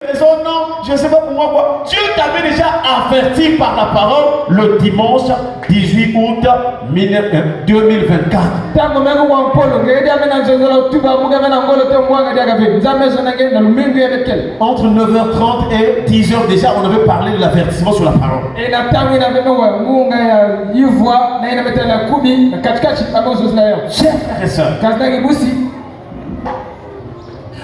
Non, je ne sais pas pour moi quoi. Dieu t'avait déjà averti par la parole le dimanche 18 août 2024. Entre 9h30 et 10h déjà, on avait parlé de l'avertissement sur la parole. Chers frères et sœurs,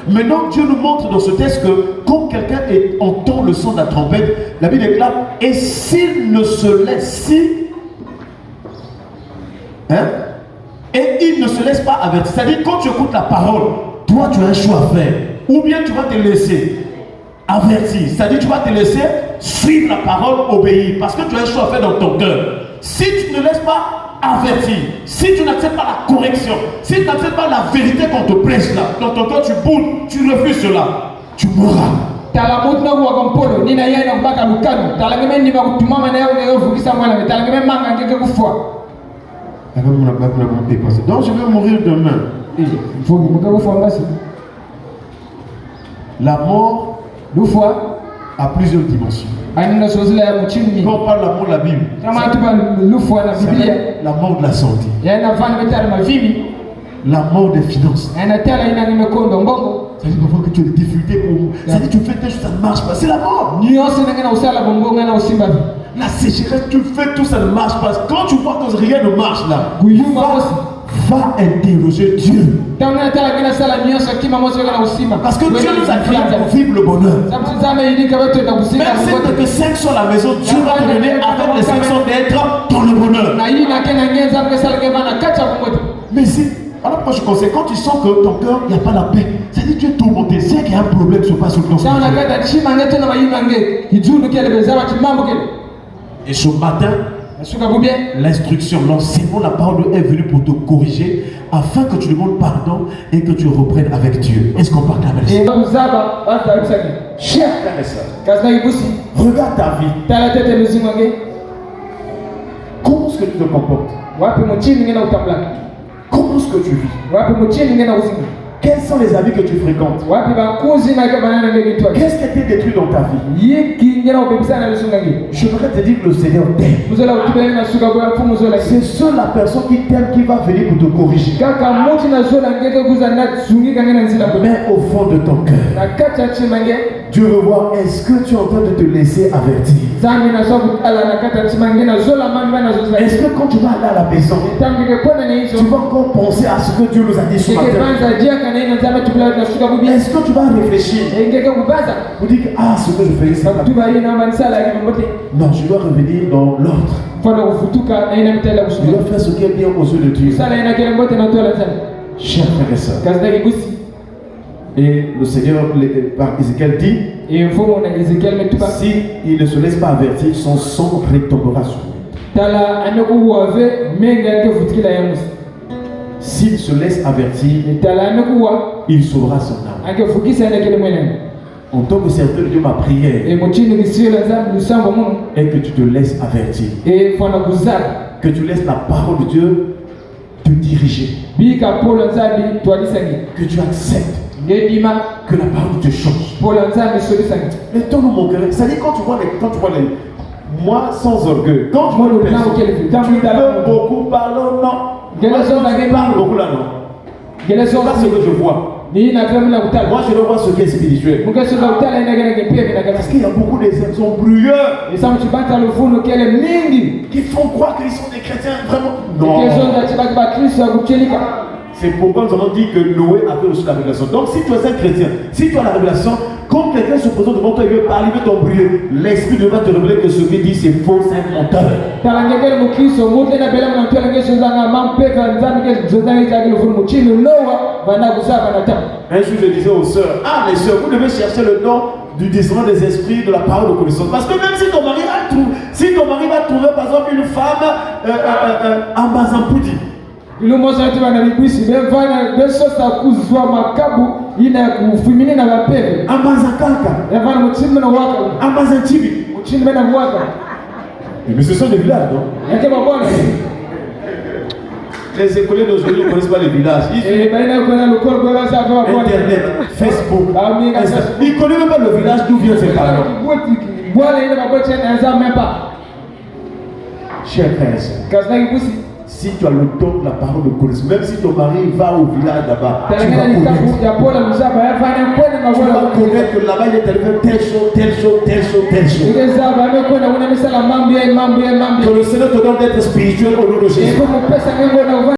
maintenant, Dieu nous montre dans ce texte que quand quelqu'un entend le son de la trompette, la Bible déclare, et s'il ne se laisse, et il ne se laisse pas avertir. C'est-à-dire, quand tu écoutes la parole, toi, tu as un choix à faire. Ou bien tu vas te laisser avertir. C'est-à-dire, tu vas te laisser suivre la parole, obéir. Parce que tu as un choix à faire dans ton cœur. Si tu ne laisses pas avertir, si tu n'acceptes pas la correction, si tu n'acceptes pas la vérité qu'on te prêche là, dans ton cœur tu boudes, tu refuses cela, tu mourras. Donc je vais mourir demain. La mort a plusieurs dimensions. Quand on parle de l'amour de la Bible, la mort de la santé, la mort des finances. C'est-à-dire que tu as des difficultés pour... C'est-à-dire que tu fais des choses, ça ne marche pas. C'est la mort. La sécheresse, tu fais tout, ça ne marche pas. Quand tu vois que rien ne marche là, va interroger Dieu. Parce que Dieu nous a créés pour vivre le bonheur. Même si tu es 500 à la maison, Dieu va te donner avec les 500 d'être dans le bonheur. Mais si, alors moi je conseille, quand tu sens que ton cœur, il n'y a pas la paix, c'est-à-dire que tu es tourmenté, c'est qu'il y a un problème qui se passe sur le plan. Et ce matin, l'instruction, l'enseignement, la parole est venue pour te corriger afin que tu demandes pardon et que tu reprennes avec Dieu. Est-ce qu'on parle de la chers frères et sœurs, regarde ta vie. Comment est-ce que tu te comportes? Comment est-ce que tu vis? Quels sont les amis que tu fréquentes? Qu'est-ce qui a été détruit dans ta vie? J'aimerais te dire que le Seigneur t'aime. C'est seule la personne qui t'aime qui va venir pour te corriger. Mais au fond de ton cœur, Dieu veut voir, est-ce que tu es en train de te laisser avertir? Est-ce que quand tu vas aller à la maison, tu vas encore penser à ce que Dieu nous a dit ce matin? Est-ce que tu vas réfléchir pour dire que ce que je fais ça? Non, je dois revenir dans l'ordre. Je dois faire ce qui est bien aux yeux de Dieu. Chers frères et sœurs, et le Seigneur par Ézéchiel dit, si il ne se laisse pas avertir, son sang retombera sur lui. S'il se laisse avertir, il sauvera son âme. En tant que serviteur de Dieu, ma prière est que tu te laisses avertir. Que tu laisses la parole de Dieu te diriger. Que tu acceptes que la parole te change. Mais donne-nous mon cœur. C'est-à-dire quand tu vois les moi sans orgueil, quand tu vois le personne, tu peux beaucoup parler, non. Je parle beaucoup là, non. C'est pas ce que je vois. Moi je dois voir ce qui est spirituel. Parce qu'il y a beaucoup d'exemples bruyants qui font croire qu'ils sont des chrétiens vraiment. Non. C'est pourquoi nous avons dit que Noé avait reçu la révélation. Donc si tu es un chrétien, si tu as la révélation, quand quelqu'un se présente devant toi, il veut parler, il veut t'embrouiller, l'esprit devra te révéler que ce qu'il dit c'est faux, c'est un menteur. Un jour je disais aux sœurs, les sœurs, vous devez chercher le nom du discernement des esprits, de la parole de connaissance. Parce que même si ton mari va trouver par exemple une femme en Mazampoudi, mais ce sont des villages, non? Les écoliers d'aujourd'hui ne connaissent pas les villages. Internet, Facebook, Insta. Ils ne connaissent même pas le village d'où viennent ses parents. Chers frères et sœurs, si tu as le don de la parole de connaissance, même si ton mari va au village là-bas, tu vas connaître que là-bas il y a telle chose. Que le Seigneur te donne d'être spirituel au nom de Jésus.